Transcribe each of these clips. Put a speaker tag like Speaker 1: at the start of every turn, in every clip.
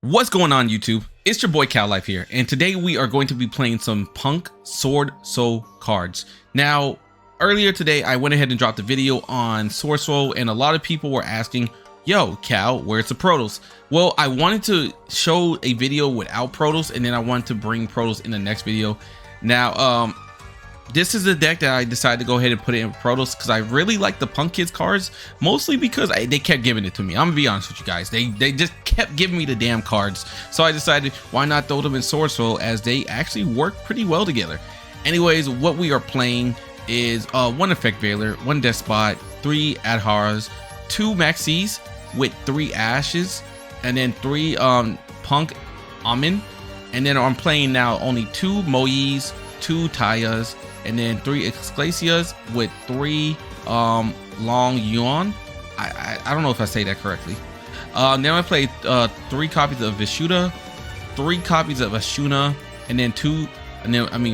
Speaker 1: What's going on, YouTube? It's your boy Cowlife here, and today we are going to be playing some P.U.N.K Swordsoul cards. Now, earlier today I went ahead and dropped a video on Swordsoul, and a lot of people were asking, yo Cal, where's the Protos? Well, I wanted to show a video without Protos, and then I wanted to bring Protos in the next video. Now, this is the deck that I decided to go ahead and put it in Protos because I really like the P.U.N.K Kids cards, mostly because they kept giving it to me. I'm gonna be honest with you guys, they just kept giving me the damn cards, so I decided why not throw them in Swordsoul, as they actually work pretty well together. Anyways, what we are playing is one Effect Veiler, one Deskbot, 3 Adharas, 2 Maxx Cs with 3 Ashes, and then 3 P.U.N.K Amin, and then I'm playing now only 2 Mo Ye's, 2 Taias, and then 3 Ecclesias with 3 Longnyuan. I don't know if I say that correctly. Then I played 3 copies of Vishuda, 3 copies of Ashuna, and then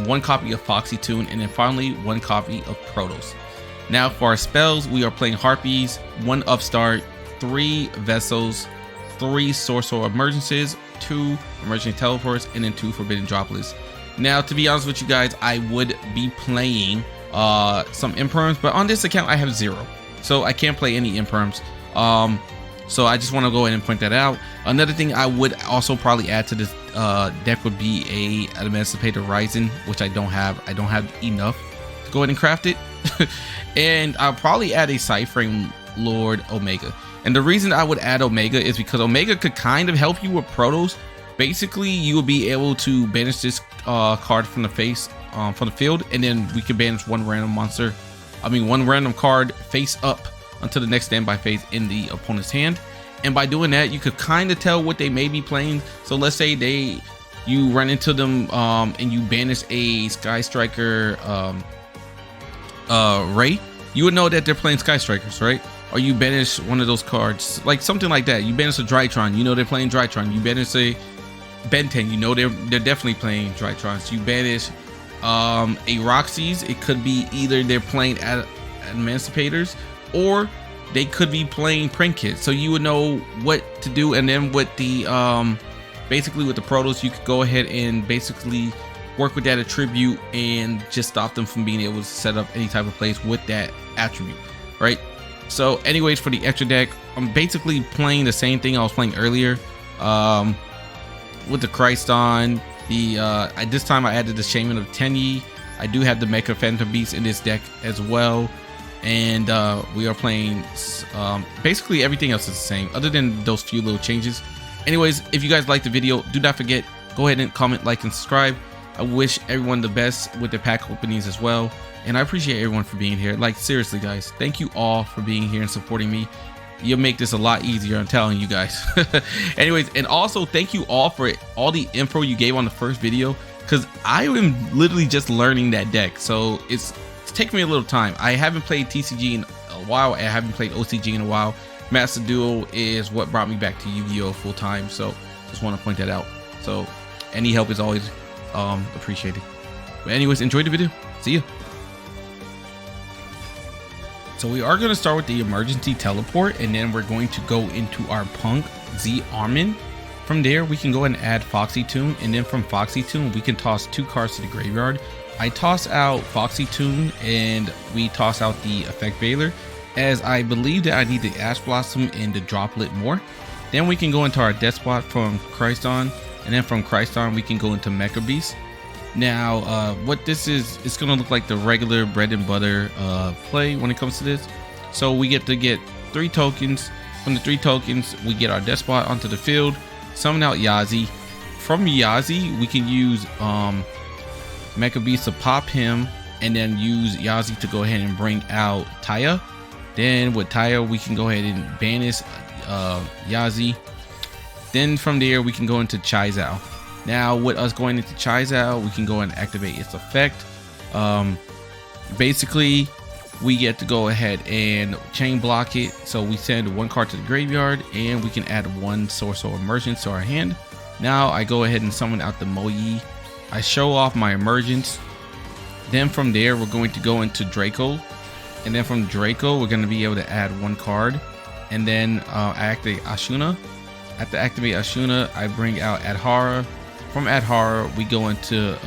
Speaker 1: 1 copy of Foxy Tune, and then finally 1 copy of Protos. Now for our spells, we are playing Harpies, 1 Upstart, 3 Vessels, 3 Swordsoul of Emergences, 2 Emerging Teleports, and then 2 Forbidden Droplets. Now, to be honest with you guys, I would be playing some imperms, but on this account I have 0, so I can't play any imperms. So I just want to go ahead and point that out. Another thing I would also probably add to this deck would be a Emancipator Rising, which I don't have. I don't have enough to go ahead and craft it. And I'll probably add a Sideframe Lord Omega. And the reason I would add Omega is because Omega could kind of help you with Protos. Basically, you will be able to banish this card from the from the field, and then we can banish one random card face up until the next standby phase in the opponent's hand. And by doing that, you could kind of tell what they may be playing. So let's say you run into them and you banish a Sky Striker Ray, you would know that they're playing Sky Strikers, right? Or you banish one of those cards, like something like that. You banish a Drytron, you know they're playing Drytron. You banish a Ben 10, you know they're definitely playing Drytrons. You banish a Roxy's, it could be either they're playing Emancipators or they could be playing P.U.N.K Kids. So you would know what to do. And then with the basically with the Protos, you could go ahead and basically work with that attribute and just stop them from being able to set up any type of plays with that attribute, right? So anyways, for the extra deck, I'm basically playing the same thing I was playing earlier. With the Christ on this time I added the Shaman of Tenyi. I do have the Mecha Phantom Beast in this deck as well, and we are playing basically everything else is the same other than those few little changes. Anyways, if you guys like the video, do not forget, go ahead and comment, like, and subscribe. I wish everyone the best with their pack openings as well, and I appreciate everyone for being here. Like, seriously guys, thank you all for being here and supporting me. You'll make this a lot easier, I'm telling you guys. Anyways, and also thank you all for all the info you gave on the first video, because I am literally just learning that deck, so it's taking me a little time. I haven't played TCG in a while. I haven't played OCG in a while. Master Duel is what brought me back to Yu-Gi-Oh full time, so just want to point that out. So any help is always appreciated. But anyways, enjoy the video. See ya. So we are going to start with the emergency teleport, and then we're going to go into our P.U.N.K Z Armin. From there we can go and add Foxy Tune, and then from Foxy Tune we can toss 2 cards to the graveyard. I toss out Foxy Tune and we toss out the Effect Veiler, as I believe that I need the Ash Blossom and the Droplet more. Then we can go into our Deskbot from Christ on, and then from Christ on we can go into Mecha Beast. Now what this is, it's gonna look like the regular bread and butter play when it comes to this. So we get 3 tokens. From the 3 tokens we get our Deskbot onto the field, summon out Yazi. From Yazi we can use Mecha Beast to pop him, and then use Yazi to go ahead and bring out Taia. Then with Taia we can go ahead and banish Yazi. Then from there we can go into Chaizao. Now with us going into Chaizao, we can go and activate its effect. Basically we get to go ahead and chain block it, so we send 1 card to the graveyard, and we can add 1 Swordsoul Emergence to our hand. Now I go ahead and summon out the Mo Ye. I show off my Emergence. Then from there we're going to go into Draco, and then from Draco we're going to be able to add 1 card, and then activate Ashuna. After activate Ashuna, I bring out Adhara. From Adhara, we go into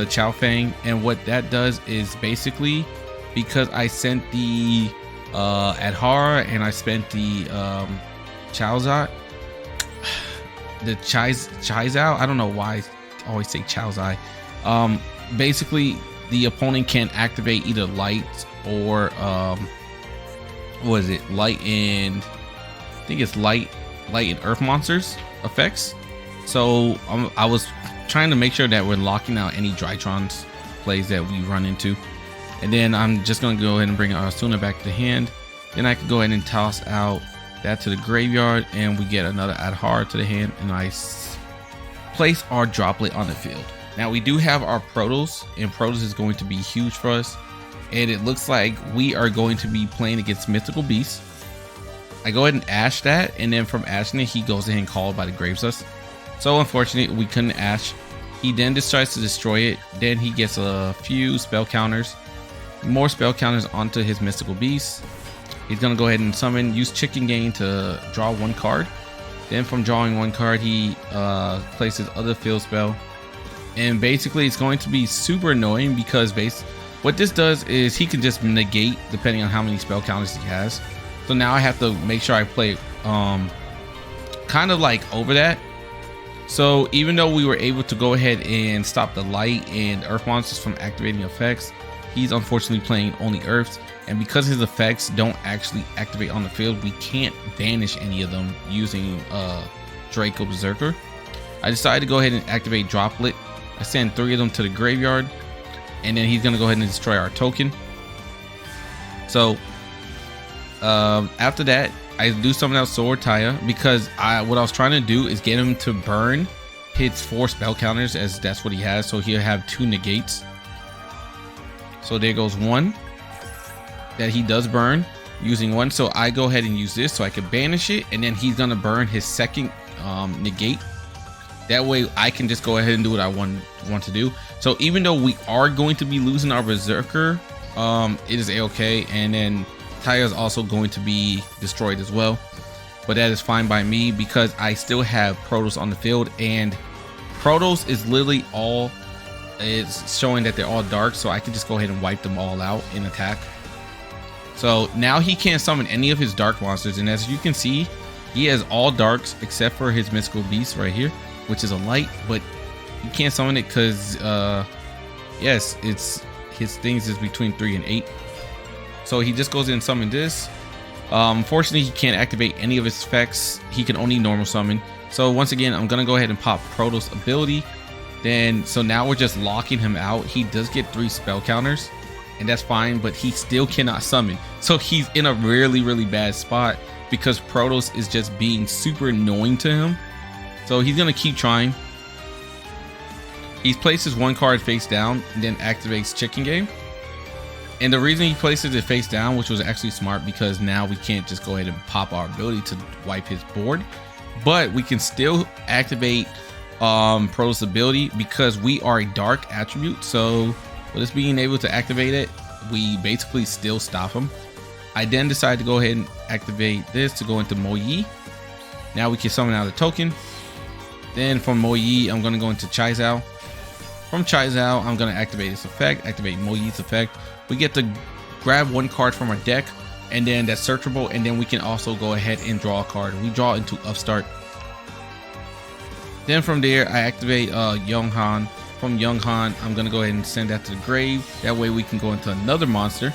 Speaker 1: Chow Fang, and what that does is basically, because I sent the Adhara and I spent the Chaozai, the Chaizao. I don't know why I always say Chaozai. Basically, the opponent can activate either light or what is it? Light and I think it's light and earth monsters effects. So I was trying to make sure that we're locking out any Drytron's plays that we run into. And then I'm just going to go ahead and bring Asuna back to hand. Then I can go ahead and toss out that to the graveyard, and we get another Adhara to the hand, and I place our Droplet on the field. Now we do have our Protos, and Protos is going to be huge for us. And it looks like we are going to be playing against Mythical Beasts. I go ahead and Ash that, and then from Ashing it, he goes ahead and called by the Gravesus. So unfortunately, we couldn't Ash. He then just tries to destroy it. Then he gets a few spell counters, more spell counters onto his Mystical Beast. He's gonna go ahead and summon, use Chicken Game to draw one card. Then from drawing one card, he places other field spell. And basically, it's going to be super annoying because what this does is he can just negate depending on how many spell counters he has. So now I have to make sure I play kind of like over that. So even though we were able to go ahead and stop the light and earth monsters from activating effects, he's unfortunately playing only earths. And because his effects don't actually activate on the field, we can't banish any of them using Draco Berserker. I decided to go ahead and activate Droplet. I send 3 of them to the graveyard, and then he's gonna go ahead and destroy our token. So after that, I do summon out Sword Taia because what I was trying to do is get him to burn his 4 spell counters, as that's what he has. So he'll have 2 negates. So there goes 1 that he does burn using 1. So I go ahead and use this so I can banish it, and then he's gonna burn his second negate. That way I can just go ahead and do what I want to do. So even though we are going to be losing our Berserker, it is a-okay, and then Taia is also going to be destroyed as well, but that is fine by me because I still have Protos on the field, and Protos is literally all, it's showing that they're all dark, so I can just go ahead and wipe them all out in attack. So now he can't summon any of his dark monsters, and as you can see, he has all darks except for his Mystical Beast right here, which is a light, but he can't summon it because yes, it's his things is between 3 and 8. So he just goes in and summon this. Unfortunately, he can't activate any of his effects. He can only normal summon. So once again, I'm gonna go ahead and pop Protos ability. Then so now we're just locking him out. He does get 3 spell counters, and that's fine, but he still cannot summon. So he's in a really bad spot because Protos is just being super annoying to him. So he's gonna keep trying. He places 1 card face down and then activates Chicken Game. And the reason he places it face down, which was actually smart, because now we can't just go ahead and pop our ability to wipe his board, but we can still activate Protos ability because we are a dark attribute. So with us being able to activate it, we basically still stop him. I then decided to go ahead and activate this to go into Mo Ye. Now we can summon out a token. Then from Mo Ye, I'm going to go into Chaizao. From Chaizao, I'm going to activate this effect, activate Mo Ye's effect. We get to grab 1 card from our deck, and then that's searchable, and then we can also go ahead and draw a card. We draw into Upstart. Then from there, I activate Young-Han. From Young-Han, I'm going to go ahead and send that to the grave. That way we can go into another monster.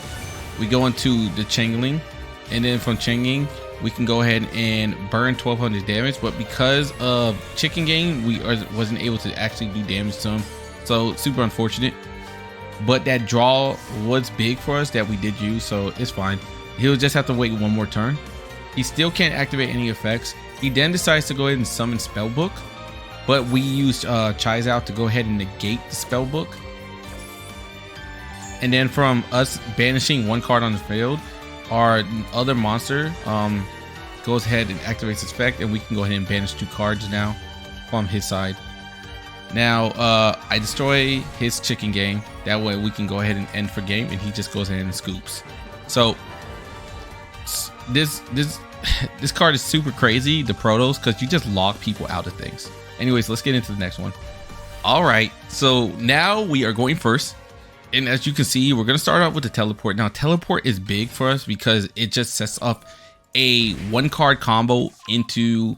Speaker 1: We go into the Changling, and then from Changling, we can go ahead and burn 1200 damage, but because of Chicken Game, we wasn't able to actually do damage to him. So super unfortunate. But that draw was big for us that we did use, so it's fine. He'll just have to wait 1 more turn. He still can't activate any effects. He then decides to go ahead and summon Spellbook, but we used Chaizao to go ahead and negate the Spellbook. And then from us banishing 1 card on the field, our other monster goes ahead and activates its effect, and we can go ahead and banish 2 cards now from his side. Now I destroy his Chicken Game. That way we can go ahead and end for game, and he just goes ahead and scoops. So this this card is super crazy, the Protos, because you just lock people out of things. Anyways, let's get into the next one. All right, so now we are going first. And as you can see, we're going to start out with the teleport. Now, teleport is big for us because it just sets up a 1-card combo into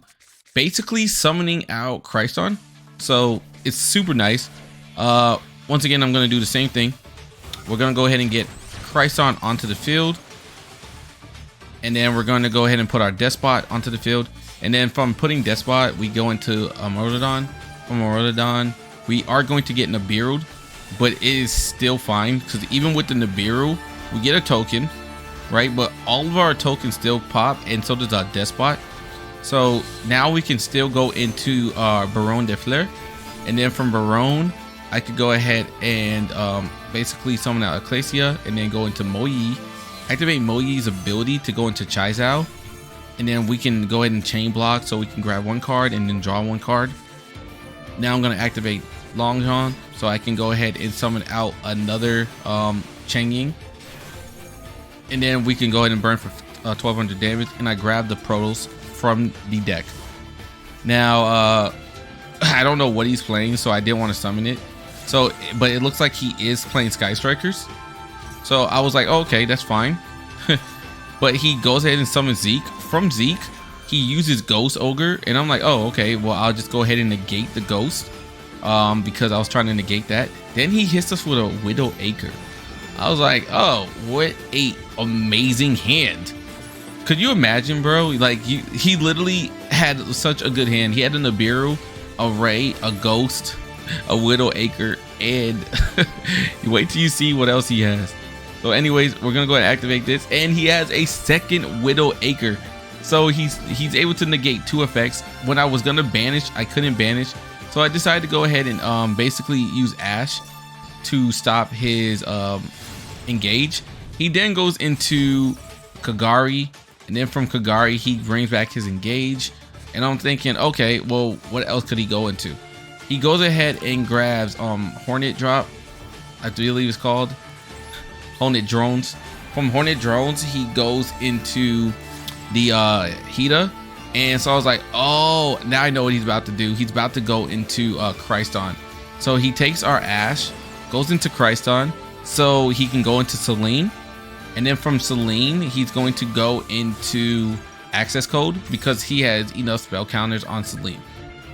Speaker 1: basically summoning out Christon. So it's super nice. Once again, I'm going to do the same thing. We're going to go ahead and get Christon onto the field. And then we're going to go ahead and put our Deskbot onto the field. And then from putting Deskbot, we go into Morodon. From Morodon, we are going to get Nibiru, but it is still fine because even with the Nibiru, we get a token, right? But all of our tokens still pop, and so does our Deskbot. So now we can still go into Baron de Fleur. And then from Baron, I could go ahead and basically summon out Ecclesia and then go into Mo Ye. Activate Mo Ye's ability to go into Chaizao. And then we can go ahead and chain block so we can grab 1 card and then draw 1 card. Now I'm going to activate Longnyuan so I can go ahead and summon out another Chengying. And then we can go ahead and burn for 1200 damage. And I grab the Protos from the deck. Now, I don't know what he's playing, so I didn't want to summon it. So, but it looks like he is playing Sky Strikers. So I was like, oh, okay, that's fine. But he goes ahead and summons Zeke. From Zeke, he uses Ghost Ogre. And I'm like, oh, okay, well, I'll just go ahead and negate the Ghost. Because I was trying to negate that. Then he hits us with a Widow Acre. I was like, oh, what a amazing hand. Could you imagine, bro? Like, he literally had such a good hand. He had a Nibiru, a Ray, a Ghost, a Widow Acre, and wait till you see what else he has. So anyways, we're gonna go ahead and activate this, and he has a second Widow Acre. So he's able to negate 2 effects. When I was gonna banish, I couldn't banish, so I decided to go ahead and basically use Ash to stop his engage. He then goes into Kagari, and then from Kagari he brings back his engage. And I'm thinking, okay, well, what else could he go into? He goes ahead and grabs Hornet Drop, I believe it's called Hornet Drones. From Hornet Drones, he goes into the Hida. And so I was like, oh, now I know what he's about to do. He's about to go into Christon. So he takes our Ash, goes into Christon, so he can go into Selene. And then from Selene, he's going to go into Access Code because he has enough spell counters on Selene.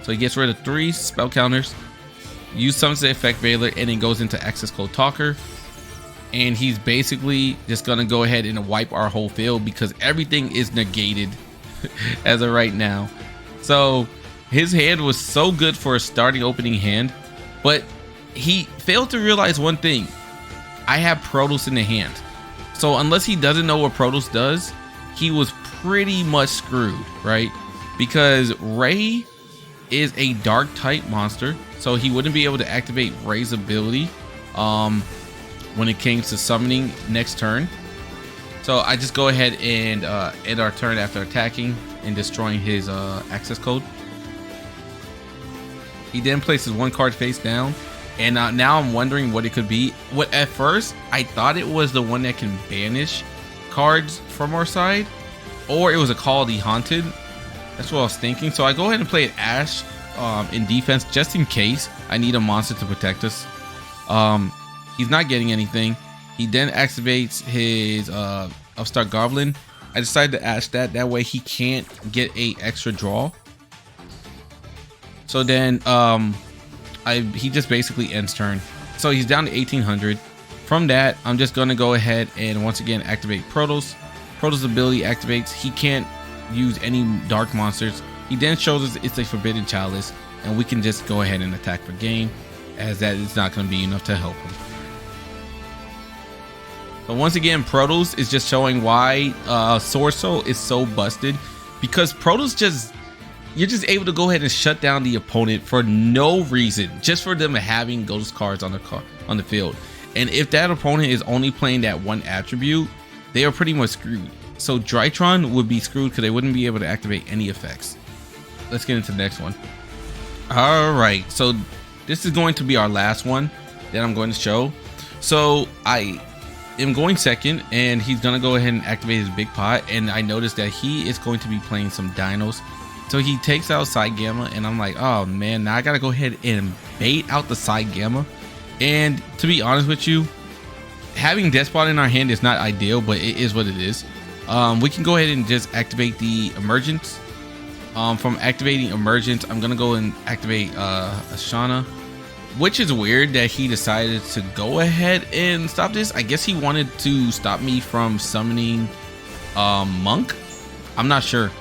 Speaker 1: So he gets rid of 3 spell counters, use some effect Veiler, and then goes into Access Code Talker. And he's basically just gonna go ahead and wipe our whole field because everything is negated as of right now. So his hand was so good for a starting opening hand, but he failed to realize one thing. I have Protos in the hand. So unless he doesn't know what Protos does, he was pretty much screwed, right? Because Ray is a dark type monster, so he wouldn't be able to activate Ray's ability when it came to summoning next turn. So I just go ahead and end our turn after attacking and destroying his access code. He then places 1 card face down, and now I'm wondering what it could be. What at first I thought it was the one that can banish cards from our side, or it was a Call of the Haunted. That's what I was thinking. So I go ahead and play an Ash in defense just in case I need a monster to protect us. He's not getting anything. He then activates his Upstart Goblin. I decided to Ash that way he can't get a extra draw. So then he just basically ends turn. So he's down to 1800. From that, I'm just gonna go ahead and once again activate Protos. Protos ability activates. He can't use any dark monsters. He then shows us it's a Forbidden Chalice, and we can just go ahead and attack for game, as that is not going to be enough to help him. So once again, Protos is just showing why Swordsoul is so busted, because Protos you're just able to go ahead and shut down the opponent for no reason, just for them having ghost cards on the field. And if that opponent is only playing that one attribute, they are pretty much screwed. So Drytron would be screwed because they wouldn't be able to activate any effects. Let's get into the next one. All right, so this is going to be our last one that I'm going to show. So I am going second, and he's gonna go ahead and activate his big pot. And I noticed that he is going to be playing some dinos, so he takes out side gamma, and I'm like, oh man, now I gotta go ahead and bait out the side gamma. And to be honest with you, having Deskbot in our hand is not ideal, but it is what it is. We can go ahead and just activate the Emergence. From activating Emergence, I'm gonna go and activate Ashuna, which is weird that he decided to go ahead and stop this. I guess he wanted to stop me from summoning Monk. I'm not sure,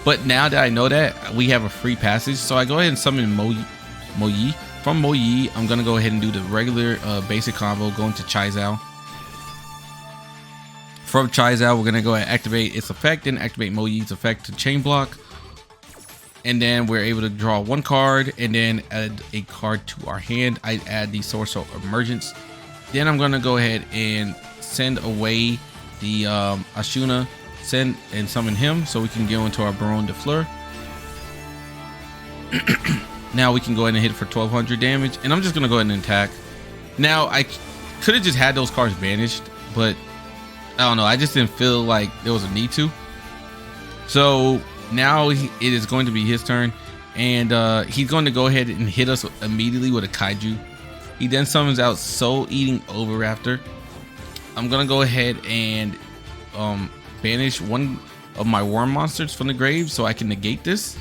Speaker 1: but now that I know that, we have a free passage, so I go ahead and summon Mo Ye. From Mo Ye, I'm gonna go ahead and do the regular basic combo, going to Chaizao. From Chaizao, we're gonna go ahead and activate its effect and activate Mo Ye's effect to chain block. And then we're able to draw one card and then add a card to our hand. I add the Swordsoul Emergence. Then I'm gonna go ahead and send away the Ashuna, send and summon him so we can go into our Baron de Fleur. Now we can go ahead and hit for 1200 damage, and I'm just gonna go ahead and attack. Now I could have just had those cards banished, but I don't know, I just didn't feel like there was a need to. So now it is going to be his turn, and he's going to go ahead and hit us immediately with a kaiju. He then summons out Soul Eating Oviraptor. I'm gonna go ahead and banish one of my worm monsters from the grave so I can negate this.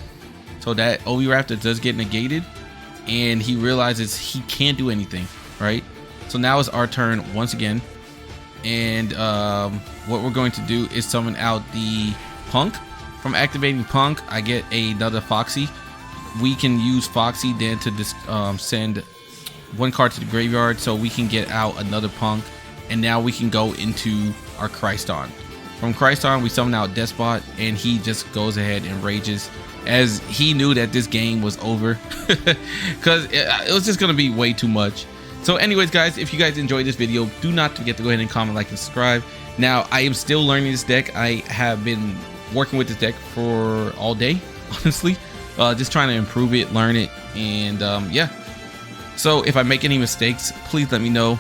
Speaker 1: So that Oviraptor does get negated, and he realizes he can't do anything, right? So now it's our turn once again, and what we're going to do is summon out the P.U.N.K. From activating P.U.N.K, I get another Foxy. We can use Foxy then to send one card to the graveyard so we can get out another P.U.N.K, and now we can go into our Christon. From Christon, we summon out Deskbot, and he just goes ahead and rages, as he knew that this game was over because it was just gonna be way too much. So anyways, guys, if you guys enjoyed this video, do not forget to go ahead and comment, like, and subscribe. Now, I am still learning this deck. I have been working with this deck for all day, honestly, just trying to improve it, learn it, and yeah. So if I make any mistakes, please let me know.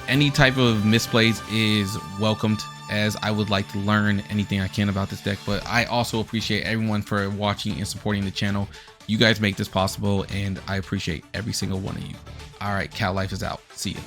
Speaker 1: Any type of misplays is welcomed, as I would like to learn anything I can about this deck. But I also appreciate everyone for watching and supporting the channel. You guys make this possible, and I appreciate every single one of you. All right, Cal Life is out. See ya.